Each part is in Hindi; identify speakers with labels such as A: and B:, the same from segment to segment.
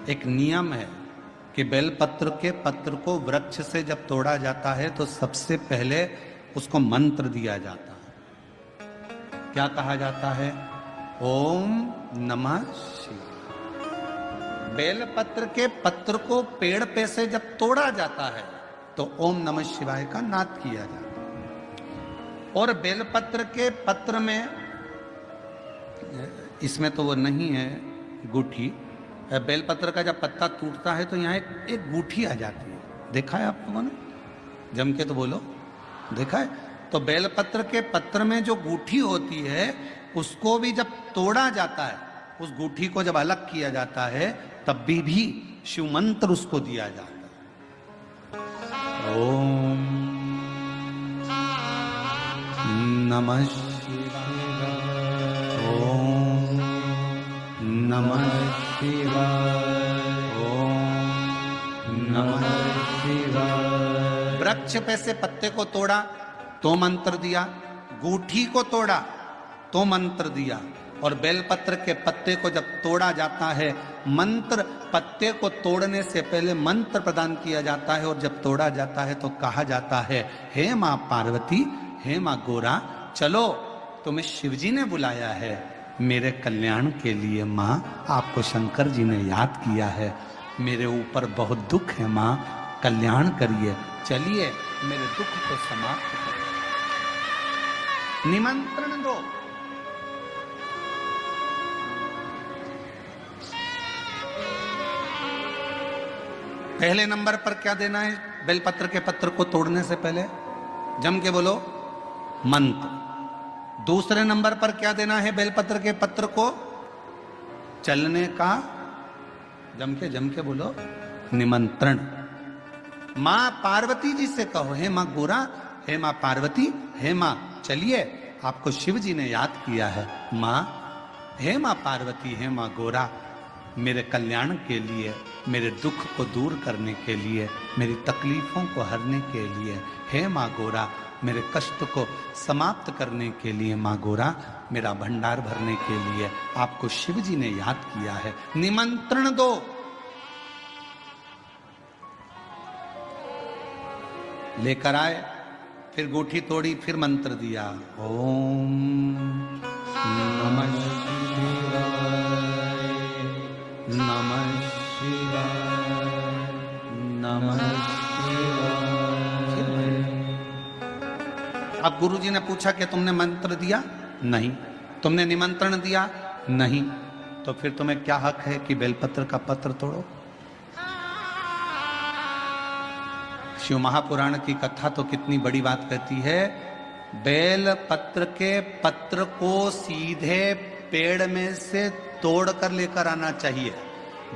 A: एक नियम है कि बेलपत्र के पत्र को वृक्ष से जब तोड़ा जाता है तो सबसे पहले उसको मंत्र दिया जाता है। क्या कहा जाता है? ओम नमः शिवाय। बेलपत्र के पत्र को पेड़ पे से जब तोड़ा जाता है तो ओम नमः शिवाय का नाद किया जाता है। और बेलपत्र के पत्र में, इसमें तो वो नहीं है गूठी, बेलपत्र का जब पत्ता टूटता है तो यहाँ एक गूठी आ जाती है। देखा है आप लोगों ने? जम के तो बोलो, देखा है? तो बेलपत्र के पत्र में जो गूठी होती है उसको भी जब तोड़ा जाता है, उस गूठी को जब अलग किया जाता है तब भी शिव मंत्र उसको दिया जाता है। ओम नमः शिवाय, ओम नमः शिवाय, ओम नमः शिवाय। वृक्ष पे से पत्ते को तोड़ा तो मंत्र दिया, गूठी को तोड़ा तो मंत्र दिया, और बेलपत्र के पत्ते को जब तोड़ा जाता है, मंत्र पत्ते को तोड़ने से पहले मंत्र प्रदान किया जाता है, और जब तोड़ा जाता है तो कहा जाता है, हे मां पार्वती, हे मां गोरा, चलो तुम्हें शिवजी ने बुलाया है मेरे कल्याण के लिए। मां, आपको शंकर जी ने याद किया है, मेरे ऊपर बहुत दुख है मां, कल्याण करिए, चलिए मेरे दुख को समाप्त करिए, निमंत्रण दो। पहले नंबर पर क्या देना है बेलपत्र के पत्र को तोड़ने से पहले? जम के बोलो, मंत्र। दूसरे नंबर पर क्या देना है बेलपत्र के पत्र को चलने का? जम के बोलो, निमंत्रण। मां पार्वती जी से कहो, हे मां गोरा, हे मां पार्वती, हे मां चलिए, आपको शिव जी ने याद किया है। मां, हे मां पार्वती, हे मां गोरा, मेरे कल्याण के लिए, मेरे दुख को दूर करने के लिए, मेरी तकलीफों को हरने के लिए, हे मां गोरा, मेरे कष्ट को समाप्त करने के लिए, मां गोरा, मेरा भंडार भरने के लिए आपको शिव जी ने याद किया है, निमंत्रण दो। लेकर आए, फिर गूठी तोड़ी, फिर मंत्र दिया, ओम नमः शिवाय, नमः शिवाय, नमः शिवाय। अब गुरुजी ने पूछा कि तुमने मंत्र दिया? नहीं। तुमने निमंत्रण दिया? नहीं। तो फिर तुम्हें क्या हक है कि बेलपत्र का पत्र तोड़ो? शिव महापुराण की कथा तो कितनी बड़ी बात कहती है, बेल पत्र के पत्र को सीधे पेड़ में से तोड़ कर लेकर आना चाहिए।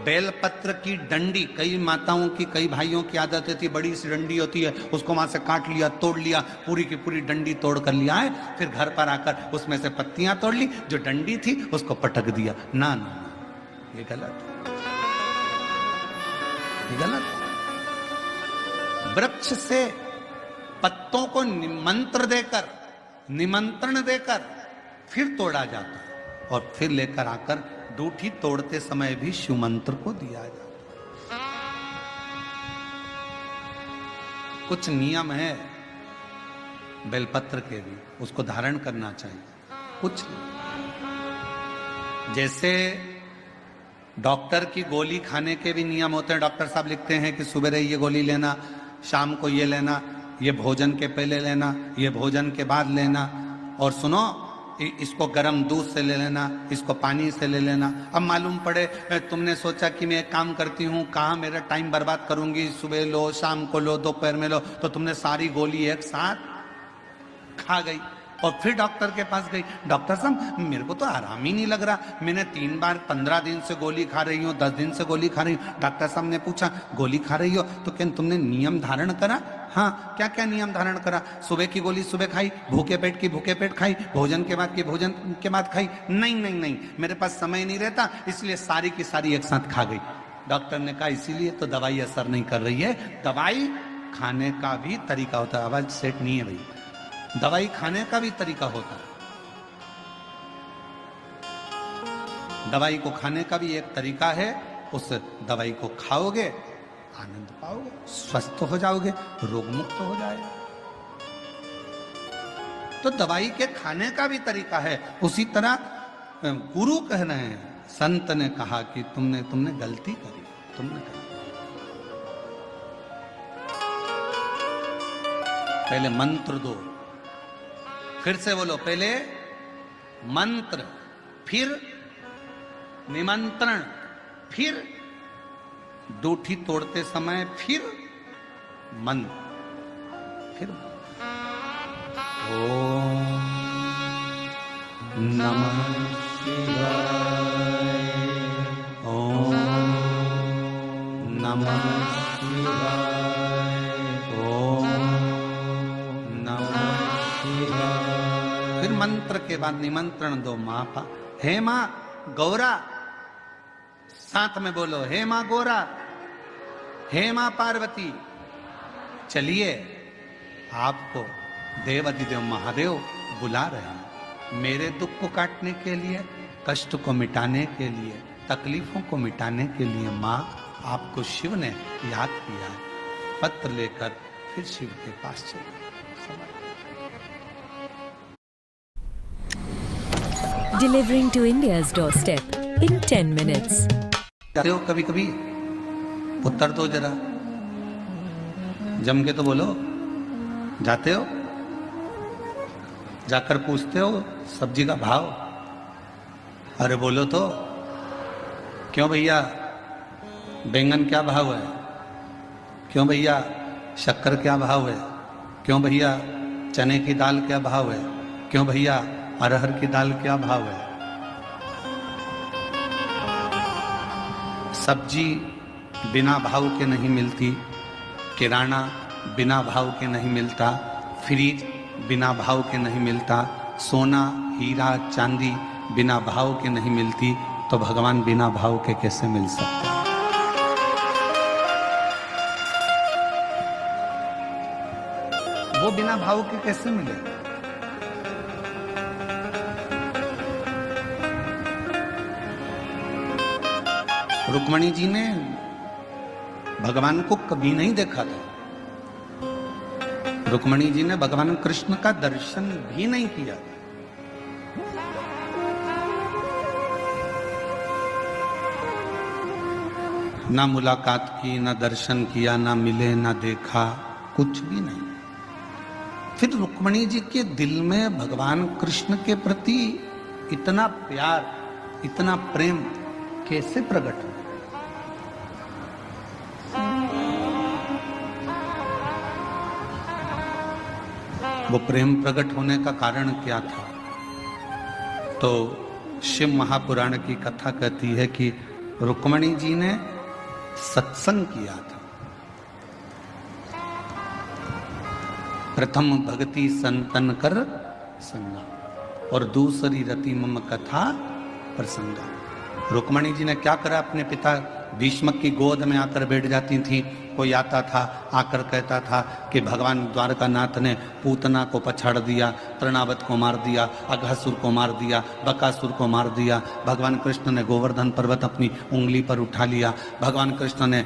A: बेल पत्र की डंडी, कई माताओं की, कई भाइयों की आदत होती है, बड़ी सी डंडी होती है, उसको वहां से काट लिया, तोड़ लिया, पूरी की पूरी डंडी तोड़ कर लिया है, फिर घर पर आकर उसमें से पत्तियां तोड़ ली, जो डंडी थी उसको पटक दिया। ना ना, ये गलत, ये गलत। वृक्ष से पत्तों को निमंत्रण देकर फिर तोड़ा जाता है, और फिर लेकर आकर दूठी तोड़ते समय भी शिव मंत्र को दिया जाता है। कुछ नियम है बेलपत्र के भी, उसको धारण करना चाहिए। कुछ जैसे डॉक्टर की गोली खाने के भी नियम होते हैं। डॉक्टर साहब लिखते हैं कि सुबह ये गोली लेना, शाम को ये लेना, ये भोजन के पहले लेना, ये भोजन के बाद लेना, और सुनो इसको गर्म दूध से ले लेना, इसको पानी से ले लेना। अब मालूम पड़े तुमने सोचा कि मैं एक काम करती हूँ, कहाँ मेरा टाइम बर्बाद करूंगी, सुबह लो, शाम को लो, दोपहर में लो, तो तुमने सारी गोली एक साथ खा गई, और फिर डॉक्टर के पास गई, डॉक्टर साहब मेरे को तो आराम ही नहीं लग रहा, मैंने 3 बार 15 दिन से गोली खा रही हूँ, 10 दिन से गोली खा रही हूँ। डॉक्टर साहब ने पूछा गोली खा रही हो तो क्या तुमने नियम धारण करा? हाँ। क्या क्या नियम धारण करा? सुबह की गोली सुबह खाई, भूखे पेट की भूखे पेट खाई, भोजन के बाद की भोजन के बाद खाई? नहीं नहीं नहीं, मेरे पास समय नहीं रहता, इसलिए सारी की सारी एक साथ खा गई। डॉक्टर ने कहा इसीलिए तो दवाई असर नहीं कर रही है। दवाई खाने का भी तरीका होता है। आवाज सेट नहीं है भाई। दवाई खाने का भी तरीका होता है। दवाई को खाने का भी एक तरीका है, उस दवाई को खाओगे, आनंद पाओगे, स्वस्थ हो जाओगे, रोग मुक्त हो जाएगा। तो दवाई के खाने का भी तरीका है। उसी तरह गुरु कह रहे हैं, संत ने कहा कि तुमने गलती करी, तुमने करी। पहले मंत्र दो, फिर से बोलो, पहले मंत्र, फिर निमंत्रण, फिर दूठी तोड़ते समय फिर मंत्र, फिर ओम नमः शिवाय, ओम नमः शिवाय, ओम नमः शिवाय। फिर मंत्र के बाद निमंत्रण दो। माँ पा, हे माँ गौरा, साथ में बोलो, हे माँ गौरा, हे माँ पार्वती, चलिए आपको देवाधिदेव महादेव बुला रहे हैं मेरे दुख को काटने के लिए, कष्ट को मिटाने के लिए, तकलीफों को मिटाने के लिए। माँ आपको शिव ने याद किया है। पत्र लेकर फिर शिव के पास चले।
B: Delivering to India's doorstep in 10 minutes.
A: जाते हो कभी कभी, उत्तर दो जरा, जम के तो बोलो। जाते हो, जाकर पूछते हो सब्जी का भाव? अरे बोलो तो, क्यों भैया बैंगन क्या भाव है, क्यों भैया शक्कर क्या भाव है, क्यों भैया चने की दाल क्या भाव है, क्यों भैया अरहर की दाल क्या भाव है। सब्जी बिना भाव के नहीं मिलती, किराना बिना भाव के नहीं मिलता, फ्रिज बिना भाव के नहीं मिलता, सोना हीरा चांदी बिना भाव के नहीं मिलती, तो भगवान बिना भाव के कैसे मिल सकते? वो बिना भाव के कैसे मिले? रुक्मणी जी ने भगवान को कभी नहीं देखा था। रुक्मणी जी ने भगवान कृष्ण का दर्शन भी नहीं किया। ना मुलाकात की, ना दर्शन किया, ना मिले, ना देखा, कुछ भी नहीं। फिर रुक्मणी जी के दिल में भगवान कृष्ण के प्रति इतना प्यार, इतना प्रेम कैसे प्रकट हुआ? वो प्रेम प्रकट होने का कारण क्या था? तो शिव महापुराण की कथा कहती है कि रुक्मणी जी ने सत्संग किया था। प्रथम भक्ति संतन कर संगा, और दूसरी रति मम कथा प्रसंगा। रुक्मणी जी ने क्या करा? अपने पिता भीष्मक की गोद में आकर बैठ जाती थी। कोई आता था, आकर कहता था कि भगवान द्वारकानाथ ने पूतना को पछाड़ दिया, तृणावत को मार दिया, अघासुर को मार दिया, बकासुर को मार दिया। भगवान कृष्ण ने गोवर्धन पर्वत अपनी उंगली पर उठा लिया। भगवान कृष्ण ने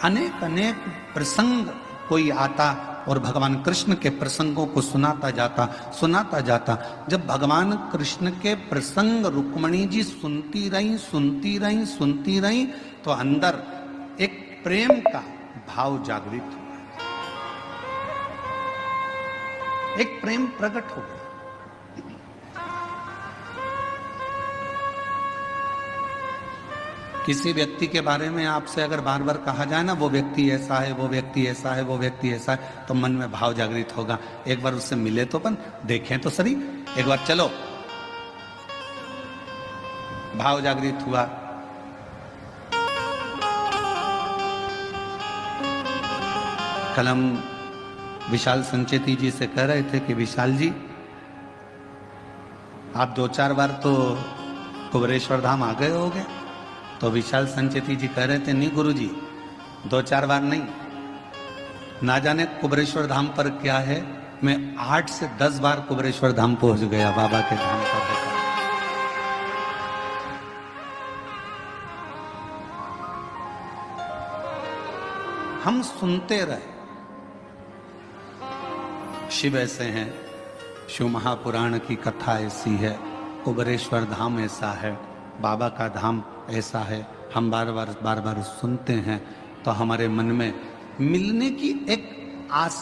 A: अनेक अनेक प्रसंग, कोई आता और भगवान कृष्ण के प्रसंगों को सुनाता जाता। जब भगवान कृष्ण के प्रसंग रुक्मणी जी सुनती रही, तो अंदर एक प्रेम का भाव जागृत हुआ, एक प्रेम प्रकट हो गया। किसी व्यक्ति के बारे में आपसे अगर बार बार कहा जाए ना, वो व्यक्ति ऐसा है, वो व्यक्ति ऐसा है, वो व्यक्ति ऐसा है, तो मन में भाव जागृत होगा। एक बार उससे मिले तो अपन देखें तो सही, एक बार चलो, भाव जागृत हुआ। कल हम विशाल संचेती जी से कह रहे थे कि विशाल जी, आप 2-4 बार तो कुबरेश्वर धाम आ गए होंगे। तो विशाल संचेती जी कह रहे थे, नहीं गुरुजी, 2-4 बार नहीं, ना जाने कुबरेश्वर धाम पर क्या है, मैं 8 से 10 बार कुबरेश्वर धाम पहुंच गया, बाबा के धाम पर। हम सुनते रहे। शिव ऐसे हैं, शिव महापुराण की कथा ऐसी है, कुबेरेश्वर धाम ऐसा है, बाबा का धाम ऐसा है। हम बार बार सुनते हैं तो हमारे मन में मिलने की एक आस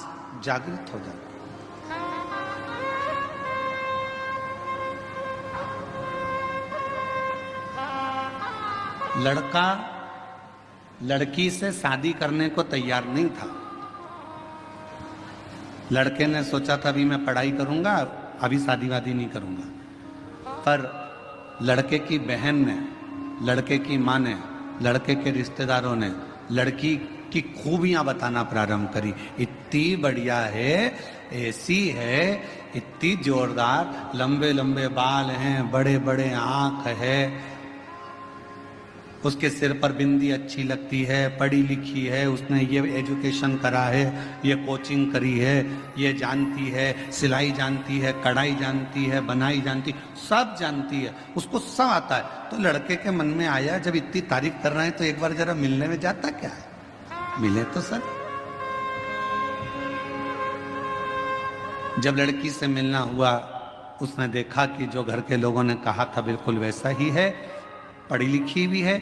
A: जागृत हो जाती है। लड़का लड़की से शादी करने को तैयार नहीं था। लड़के ने सोचा था अभी मैं पढ़ाई करूंगा, अभी शादी वादी नहीं करूंगा। पर लड़के की बहन ने, लड़के की माँ ने, लड़के के रिश्तेदारों ने लड़की की खूबियां बताना प्रारंभ करी। इतनी बढ़िया है, ऐसी है, इतनी जोरदार, लंबे लंबे बाल हैं, बड़े बड़े आंख है, उसके सिर पर बिंदी अच्छी लगती है, पढ़ी लिखी है, उसने ये एजुकेशन करा है, ये कोचिंग करी है, ये जानती है, सिलाई जानती है, कढ़ाई जानती है, बनाई जानती, सब जानती है, उसको सब आता है। तो लड़के के मन में आया, जब इतनी तारीफ कर रहे हैं तो एक बार जरा मिलने में जाता क्या है, मिले तो सर। जब लड़की से मिलना हुआ, उसने देखा कि जो घर के लोगों ने कहा था बिल्कुल वैसा ही है, पढ़ी लिखी भी है,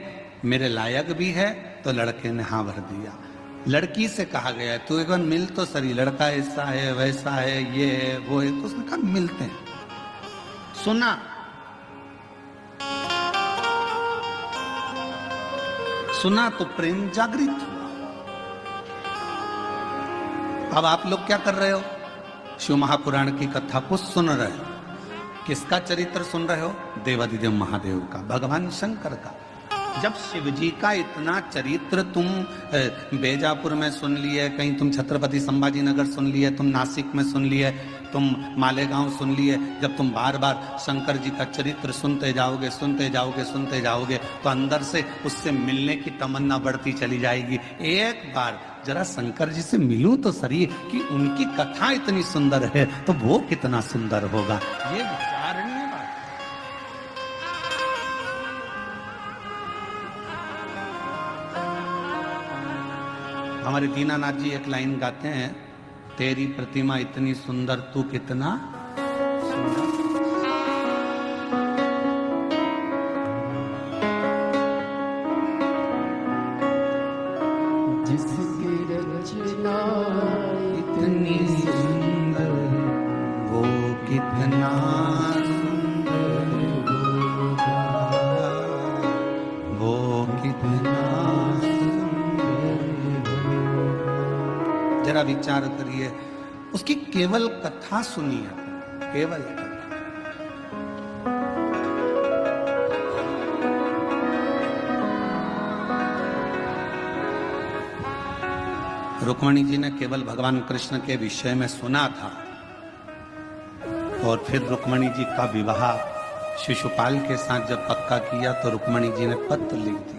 A: मेरे लायक भी है, तो लड़के ने हाँ भर दिया। लड़की से कहा गया तू एक बार मिल तो सही, लड़का ऐसा है, वैसा है, ये है, वो है। तो उसने कहा मिलते हैं। सुना, सुना तो प्रेम जागृत हुआ। अब आप लोग क्या कर रहे हो? शिव महापुराण की कथा को सुन रहे हो। किसका चरित्र सुन रहे हो? देवादिदेव महादेव का, भगवान शंकर का। जब शिव जी का इतना चरित्र तुम बेजापुर में सुन लिए, कहीं तुम छत्रपति संभाजी नगर सुन लिए, तुम नासिक में सुन लिए, तुम मालेगांव सुन लिए, जब तुम बार बार शंकर जी का चरित्र सुनते जाओगे, सुनते जाओगे, सुनते जाओगे, तो अंदर से उससे मिलने की तमन्ना बढ़ती चली जाएगी। एक बार जरा शंकर जी से मिलूं तो सही, कि उनकी कथा इतनी सुंदर है तो वो कितना सुंदर होगा। ये विचारणीय बात। हमारे दीनानाथ जी एक लाइन गाते हैं, तेरी प्रतिमा इतनी सुंदर, तू कितना सुंदर।
C: जिसकी रचना
A: इतनी सुंदर, वो कितना सुंदर होगा, वो कितना सुंदर। जरा विचार करिए, उसकी केवल कथा सुनिए, केवल कथा। रुक्मणी जी ने केवल भगवान कृष्ण के विषय में सुना था, और फिर रुक्मणी जी का विवाह शिशुपाल के साथ जब पक्का किया तो रुक्मणी जी ने पत्र लिख दिया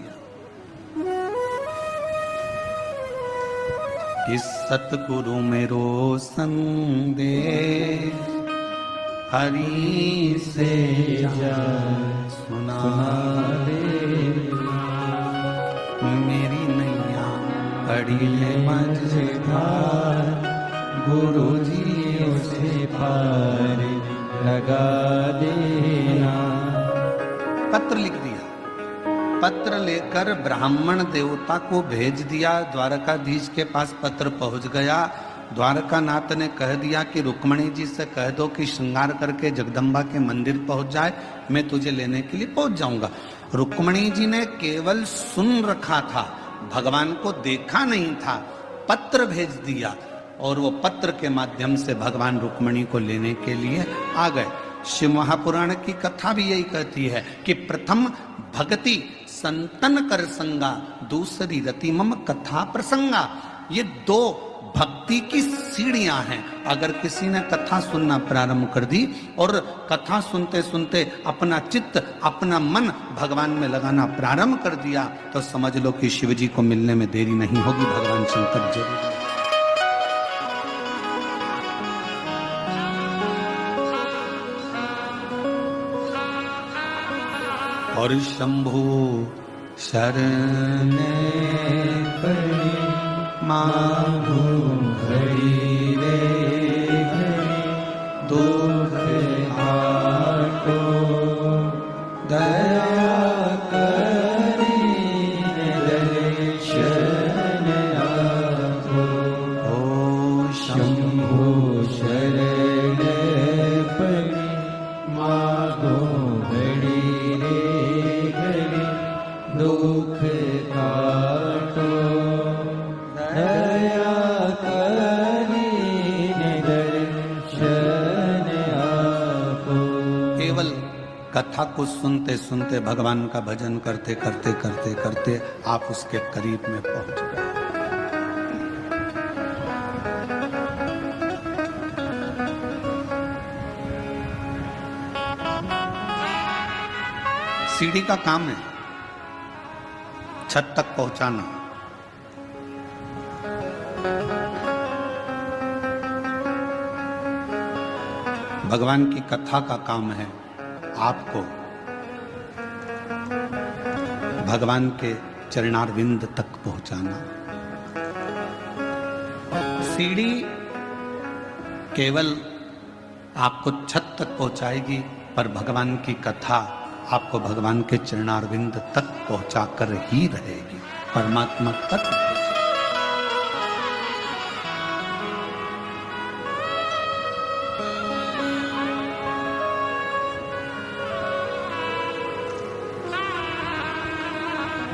A: कि सतगुरु मेरो संदेश हरि से सुना दे, मेरी नैया पड़ी ले मझधार, गुरु जी उसे पार लगा देना। पत्र लिख दिया, पत्र लेकर ब्राह्मण देवता को भेज दिया। द्वारकाधीश के पास पत्र पहुंच गया। द्वारकानाथ ने कह दिया कि रुक्मणी जी से कह दो कि श्रृंगार करके जगदम्बा के मंदिर पहुंच जाए, मैं तुझे लेने के लिए पहुंच जाऊंगा। रुक्मणी जी ने केवल सुन रखा था, भगवान को देखा नहीं था, पत्र भेज दिया, और वो पत्र के माध्यम से भगवान रुक्मणी को लेने के लिए आ गए। शिव महापुराण की कथा भी यही कहती है कि प्रथम भक्ति संतन कर संगा, दूसरी रति मम कथा प्रसंगा। ये दो भक्ति की सीढ़ियां हैं। अगर किसी ने कथा सुनना प्रारंभ कर दी और कथा सुनते सुनते अपना चित्त, अपना मन भगवान में लगाना प्रारंभ कर दिया, तो समझ लो कि शिव जी को मिलने में देरी नहीं होगी, भगवान शंकर जरूर। और शंभु शरण पड़े मांगो घड़ी रे घड़ी दुख आटो दया करी दर्शन आपो ओ शंभो शरण पड़ी मांगो घड़ी रे घड़ी दुख काटो दया करीने दर्शन आपो। केवल कथा को सुनते सुनते भगवान का भजन करते करते करते करते आप उसके करीब में पहुंच गए। सीढ़ी का काम है छत तक पहुंचाना। भगवान की कथा का काम है आपको भगवान के चरणारविंद तक पहुंचाना। सीढ़ी केवल आपको छत तक पहुंचाएगी, पर भगवान की कथा आपको भगवान के चरणारविंद तक पहुंचाकर ही रहेगी, परमात्मा तक।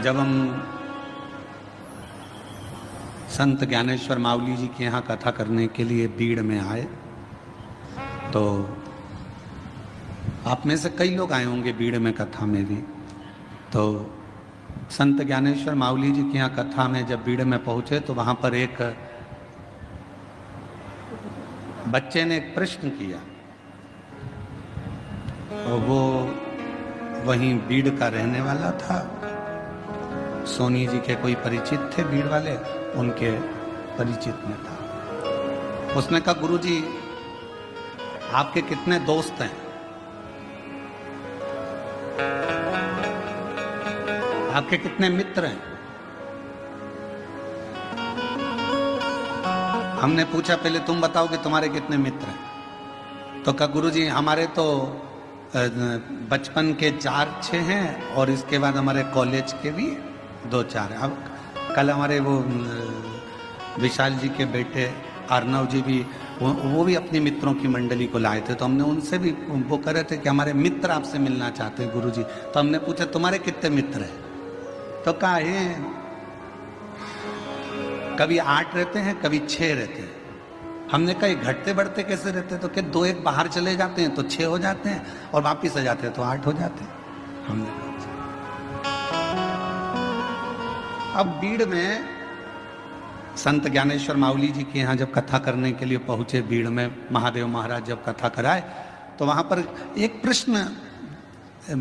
A: जब हम संत ज्ञानेश्वर मावली जी के यहाँ कथा करने के लिए बीड़ में आए, तो आप में से कई लोग आए होंगे बीड़ में कथा में भी। तो संत ज्ञानेश्वर मावली जी के यहाँ कथा में जब बीड़ में पहुंचे तो वहां पर एक बच्चे ने एक प्रश्न किया, और वो वहीं बीड़ का रहने वाला था। सोनी जी के कोई परिचित थे बीड़ वाले, उनके परिचित में था। उसने कहा, गुरुजी आपके कितने दोस्त हैं? आपके कितने मित्र हैं? हमने पूछा, पहले तुम बताओ कि तुम्हारे कितने मित्र हैं। तो कहा, गुरुजी हमारे तो बचपन के 4-6 हैं, और इसके बाद हमारे कॉलेज के भी 2-4 हैं। अब कल हमारे वो विशाल जी के बेटे अर्नव जी भी, वो भी अपनी मित्रों की मंडली को लाए थे। तो हमने उनसे भी, वो कह रहे थे कि हमारे मित्र आपसे मिलना चाहते हैं गुरुजी। तो हमने पूछा, तुम्हारे कितने मित्र हैं? तो कहा है कभी 8 रहते हैं, कभी 6 रहते हैं। हमने कहा घटते बढ़ते कैसे रहते हैं? तो क्या 2-1 बाहर चले जाते हैं तो 6 हो जाते हैं, और वापिस आ जाते हैं तो 8 हो जाते हैं। हमने अब बीड़ में संत ज्ञानेश्वर मावली जी के यहाँ जब कथा करने के लिए पहुंचे, बीड़ में महादेव महाराज जब कथा कराए, तो वहां पर एक प्रश्न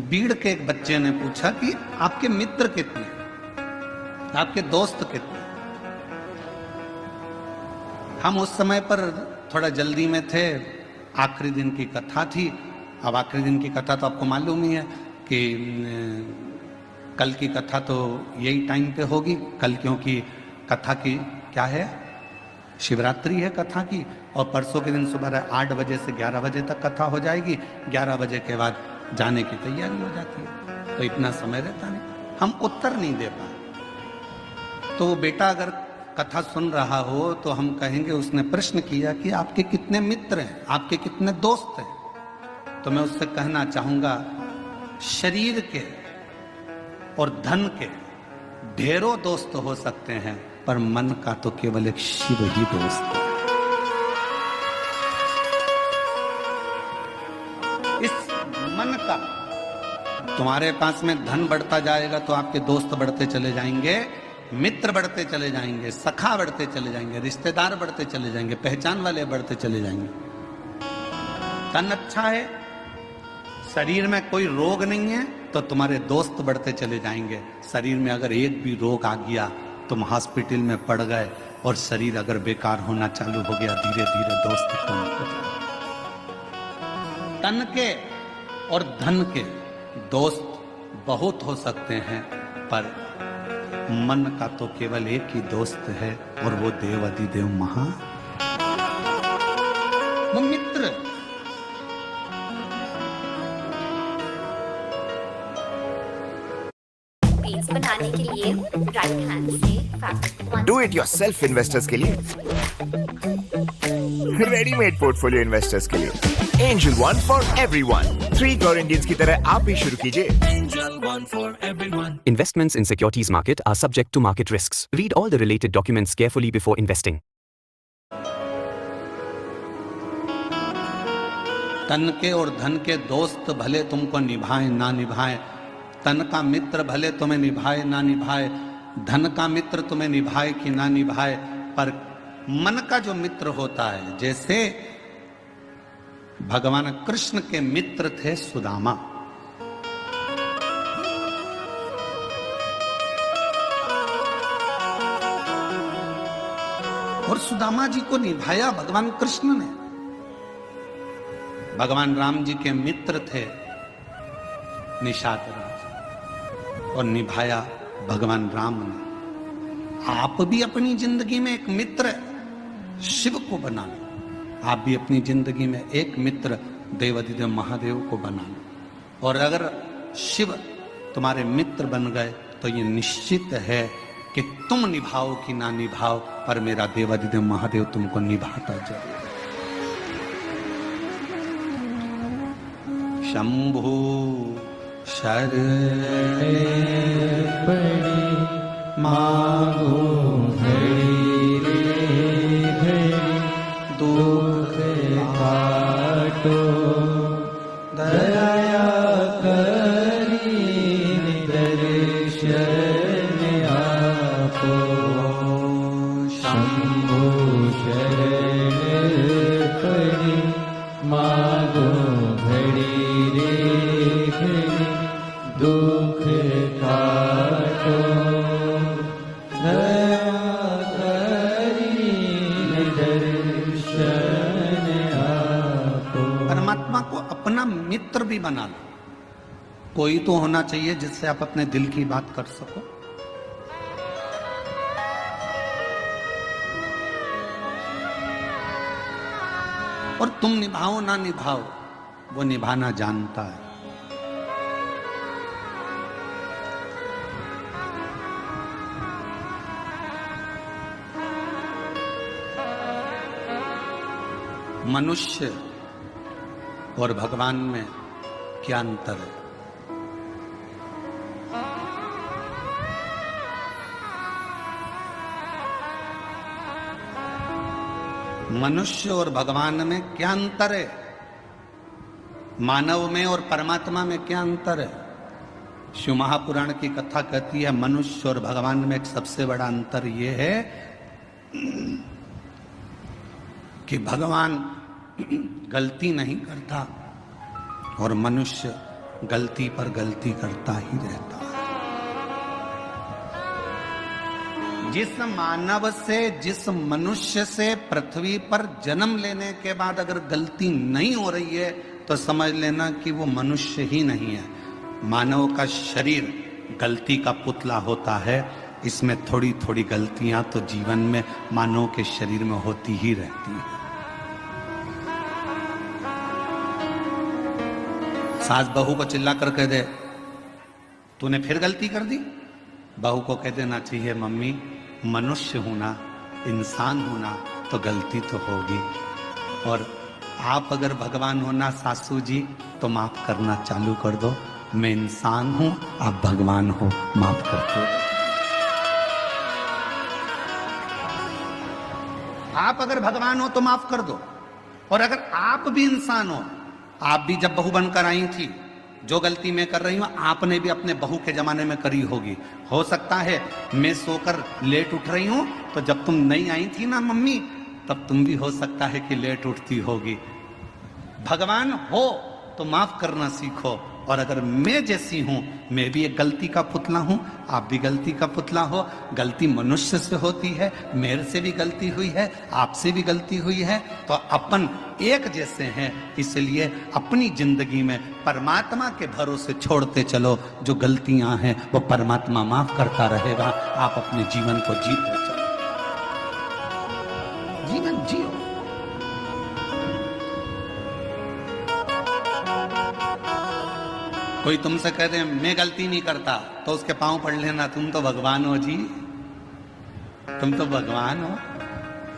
A: बीड़ के एक बच्चे ने पूछा कि आपके मित्र कितने, आपके दोस्त कितने? हम उस समय पर थोड़ा जल्दी में थे, आखिरी दिन की कथा थी। अब आखिरी दिन की कथा तो आपको मालूम ही है कि कल की कथा तो यही टाइम पे होगी। कल क्योंकि कथा की क्या है, शिवरात्रि है कथा की, और परसों के दिन सुबह 8 बजे से 11 बजे तक कथा हो जाएगी। 11 बजे के बाद जाने की तैयारी हो जाती है, तो इतना समय रहता नहीं, हम उत्तर नहीं दे पाए। तो वो बेटा अगर कथा सुन रहा हो तो हम कहेंगे, उसने प्रश्न किया कि आपके कितने मित्र हैं, आपके कितने दोस्त हैं? तो मैं उससे कहना चाहूंगा, शरीर के और धन के ढेरों दोस्त हो सकते हैं, पर मन का तो केवल एक शिव ही दोस्त है। इस मन का, तुम्हारे पास में धन बढ़ता जाएगा तो आपके दोस्त बढ़ते चले जाएंगे, मित्र बढ़ते चले जाएंगे, सखा बढ़ते चले जाएंगे, रिश्तेदार बढ़ते चले जाएंगे, पहचान वाले बढ़ते चले जाएंगे। तन अच्छा है, शरीर में कोई रोग नहीं है, तो तुम्हारे दोस्त बढ़ते चले जाएंगे। शरीर में अगर एक भी रोग आ गया, तुम हॉस्पिटल में पड़ गए, और शरीर अगर बेकार होना चालू हो गया, धीरे धीरे दोस्त कम हो जाए। तन के और धन के दोस्त बहुत हो सकते हैं, पर मन का तो केवल एक ही दोस्त है और वो देव अधिदेव महा, वो मित्र।
D: पेज बनाने के लिए राइट हैंड से fabric
E: do it yourself investors के लिए, रेडीमेड पोर्टफोलियो इन्वेस्टर्स के लिए angel one for everyone. 3 crore Indians की तरह आप भी शुरू कीजिए angel one for everyone.
F: Investments in securities market are subject to market risks. Read all the related documents carefully before investing.
A: तन के और धन के दोस्त भले तुमको निभाए ना निभाए, तन का मित्र भले तुम्हें निभाए ना निभाए, धन का मित्र तुम्हें निभाए कि ना निभाए, पर मन का जो मित्र होता है, जैसे भगवान कृष्ण के मित्र थे सुदामा। और सुदामा जी को निभाया भगवान कृष्ण ने। भगवान राम जी के मित्र थे निषाद राज, और निभाया भगवान राम ने। आप भी अपनी जिंदगी में एक मित्र शिव को बना लो, आप भी अपनी जिंदगी में एक मित्र देवाधिदेव महादेव को बना लो। और अगर शिव तुम्हारे मित्र बन गए तो ये निश्चित है कि तुम निभाओ कि ना निभाओ, पर मेरा देवाधिदेव महादेव तुमको निभाता जरूर। शंभु शरण पड़ी मांगो घड़ी रे घड़ी, दुख काटो दया करी दर्शन आपो। शंभु शरण पड़ी मांगो घड़ी रे घड़ी, दुख काटो दया करी दर्शन आपो। परमात्मा को अपना मित्र भी बना लो। कोई तो होना चाहिए जिससे आप अपने दिल की बात कर सको। और तुम निभाओ ना निभाओ, वो निभाना जानता है। मनुष्य और भगवान में क्या अंतर है? मनुष्य और भगवान में क्या अंतर है? मानव में और परमात्मा में क्या अंतर है? शिव महापुराण की कथा कहती है मनुष्य और भगवान में एक सबसे बड़ा अंतर यह है कि भगवान गलती नहीं करता और मनुष्य गलती पर गलती करता ही रहता है। जिस मानव से, जिस मनुष्य से पृथ्वी पर जन्म लेने के बाद अगर गलती नहीं हो रही है तो समझ लेना कि वो मनुष्य ही नहीं है। मानव का शरीर गलती का पुतला होता है, इसमें थोड़ी थोड़ी गलतियां तो जीवन में मानव के शरीर में होती ही रहती हैं। सास बहू को चिल्ला कर कह दे तूने फिर गलती कर दी, बहू को कह देना चाहिए मम्मी मनुष्य होना, इंसान होना तो गलती तो होगी। और आप अगर भगवान होना सासू जी तो माफ करना चालू कर दो। मैं इंसान हूं, आप भगवान हो, माफ कर दो। आप अगर भगवान हो तो माफ कर दो। और अगर आप भी इंसान हो, आप भी जब बहू बनकर आई थी, जो गलती मैं कर रही हूं आपने भी अपने बहू के जमाने में करी होगी। हो सकता है मैं सोकर लेट उठ रही हूं तो जब तुम नहीं आई थी ना मम्मी, तब तुम भी हो सकता है कि लेट उठती होगी। भगवान हो तो माफ करना सीखो, और अगर मैं जैसी हूं, मैं भी एक गलती का पुतला हूं, आप भी गलती का पुतला हो। गलती मनुष्य से होती है, मेरे से भी गलती हुई है, आपसे भी गलती हुई है, तो अपन एक जैसे हैं। इसलिए अपनी जिंदगी में परमात्मा के भरोसे छोड़ते चलो। जो गलतियां हैं वो परमात्मा माफ करता रहेगा। आप अपने जीवन को जीते चलो, जीवन जियो। कोई तुमसे कह दे मैं गलती नहीं करता, तो उसके पांव पड़ लेना, तुम तो भगवान हो जी, तुम तो भगवान हो।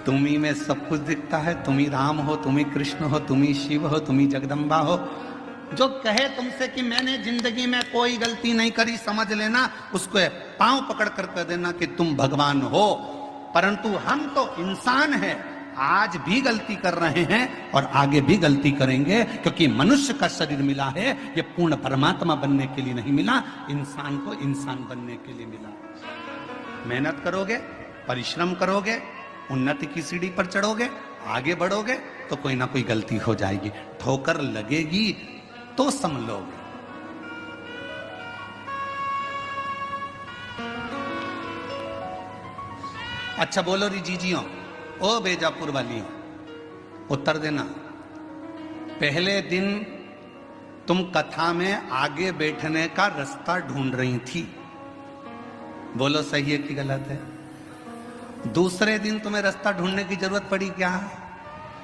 A: तुम ही में सब कुछ दिखता है। तुम ही राम हो, तुम ही कृष्ण हो, तुम ही शिव हो, तुम ही जगदम्बा हो। जो कहे तुमसे कि मैंने जिंदगी में कोई गलती नहीं करी, समझ लेना उसको पांव पकड़ कर कह देना कि तुम भगवान हो। परंतु हम तो इंसान हैं, आज भी गलती कर रहे हैं और आगे भी गलती करेंगे, क्योंकि मनुष्य का शरीर मिला है ये पूर्ण परमात्मा बनने के लिए नहीं मिला, इंसान को इंसान बनने के लिए मिला। मेहनत करोगे, परिश्रम करोगे, उन्नति की सीढ़ी पर चढ़ोगे, आगे बढ़ोगे, तो कोई ना कोई गलती हो जाएगी, ठोकर लगेगी तो संभलोगे। अच्छा बोलो री जीजियों, ओ बेजापुर वाली, उत्तर देना। पहले दिन तुम कथा में आगे बैठने का रास्ता ढूंढ रही थी, बोलो सही है कि गलत है? दूसरे दिन तुम्हें रास्ता ढूंढने की जरूरत पड़ी क्या?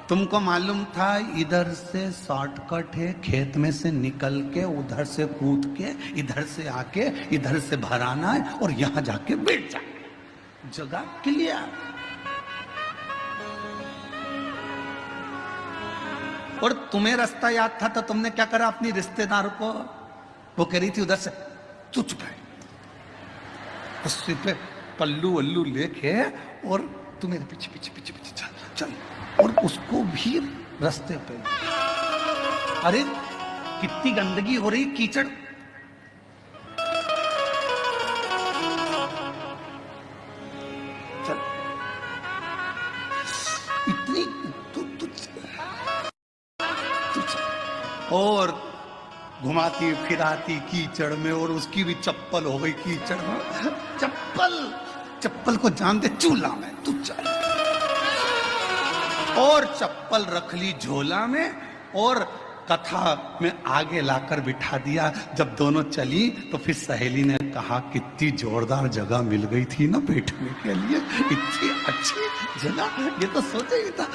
A: तुमको मालूम था इधर से शॉर्टकट है, खेत में से निकल के उधर से कूद के इधर से आके इधर से भर आना है और यहां जाके बैठ जाए, जगह क्लियर। और तुम्हें रास्ता याद था तो तुमने क्या करा, अपनी रिश्तेदार को, वो कह रही थी उधर से, तू चुप है, उससे पे पल्लू वल्लू लेके और तू मेरे पीछे पीछे पीछे पीछे चल चल, और उसको भी रास्ते पे। अरे कितनी गंदगी हो रही, कीचड़। चल इतनी और घुमाती फिराती कीचड़ में, और उसकी भी चप्पल हो गई कीचड़ में। चप्पल को जान दे चूल्हा में, तू चल। और चप्पल रख ली झोला में और कथा में आगे लाकर बिठा दिया। जब दोनों चली तो फिर सहेली ने कहा कितनी जोरदार जगह मिल गई थी ना बैठने के लिए, इतनी अच्छी जगह, ये तो सोचा ही था।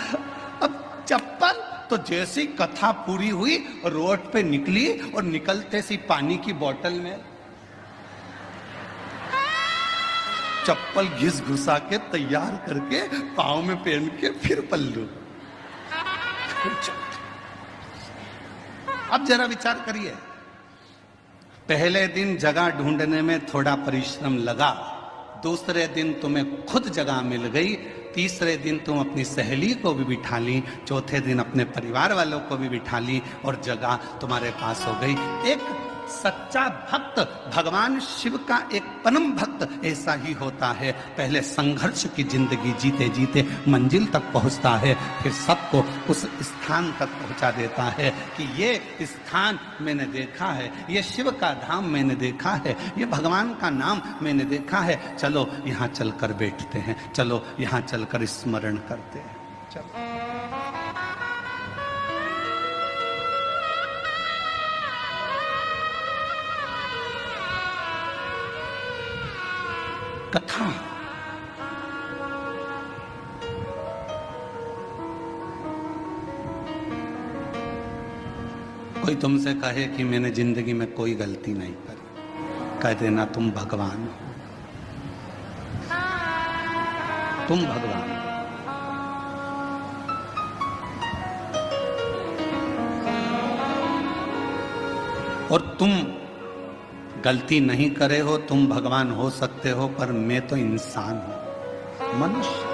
A: अब चप्पल तो जैसी कथा पूरी हुई रोड पे निकली और निकलते सी पानी की बोतल में चप्पल घिस घुसा के तैयार करके पाँव में पहन के फिर पल्लू। अब जरा विचार करिए, पहले दिन जगह ढूंढने में थोड़ा परिश्रम लगा, दूसरे दिन तुम्हें खुद जगह मिल गई, तीसरे दिन तुम अपनी सहेली को भी बिठा ली, चौथे दिन अपने परिवार वालों को भी बिठा ली और जगह तुम्हारे पास हो गई। एक सच्चा भक्त, भगवान शिव का एक परम भक्त ऐसा ही होता है। पहले संघर्ष की जिंदगी जीते जीते मंजिल तक पहुंचता है, फिर सबको उस स्थान तक पहुंचा देता है कि ये स्थान मैंने देखा है, ये शिव का धाम मैंने देखा है, ये भगवान का नाम मैंने देखा है, चलो यहाँ चलकर बैठते हैं, चलो यहाँ चलकर स्मरण करते हैं, चलो। कथा कोई तुमसे कहे कि मैंने जिंदगी में कोई गलती नहीं करी, कह देना तुम भगवान हो, तुम भगवान हो। और तुम गलती नहीं करे हो, तुम भगवान हो सकते हो, पर मैं तो इंसान हूं, मनुष्य।